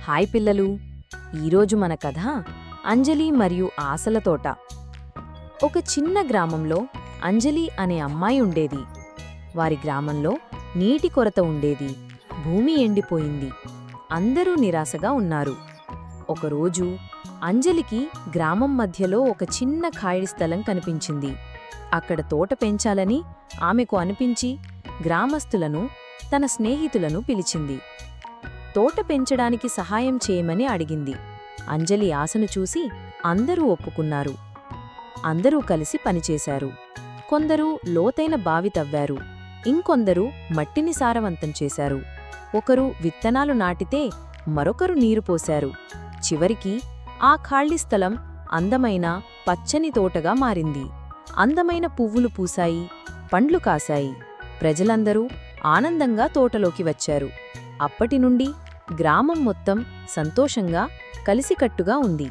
Hi పిల్లలు, ఈరోజు మన కథ అంజలి మరియు ఆశల తోట. ఒక చిన్న గ్రామంలో అంజలి అనే అమ్మాయి ఉండేది. వారి గ్రామంలో నీటి కొరత ఉండేది. భూమి ఎండిపోయింది. అందరూ నిరాశగా ఉన్నారు. ఒకరోజు అంజలికి గ్రామం మధ్యలో ఒక చిన్న ఖాళీ స్థలం కనిపించింది. అక్కడ తోట పెంచాలని ఆమెకు అనిపించి గ్రామస్తులను, తన స్నేహితులను పిలిచింది. తోట పెంచడానికి సహాయం చేయమని అడిగింది. అంజలి ఆశను చూసి అందరూ ఒప్పుకున్నారు. అందరూ కలిసి పనిచేశారు. కొందరు లోతైన బావి తవ్వారు. ఇంకొందరు మట్టిని సారవంతం చేశారు. ఒకరు విత్తనాలు నాటితే మరొకరు నీరు పోశారు. చివరికి ఆ ఖాళీ స్థలం అందమైన పచ్చని తోటగా మారింది. అందమైన పువ్వులు పూసాయి, పండ్లు కాశాయి. ప్రజలందరూ ఆనందంగా తోటలోకి వచ్చారు. అప్పటినుండి గ్రామం మొత్తం సంతోషంగా, కలిసికట్టుగా ఉంది.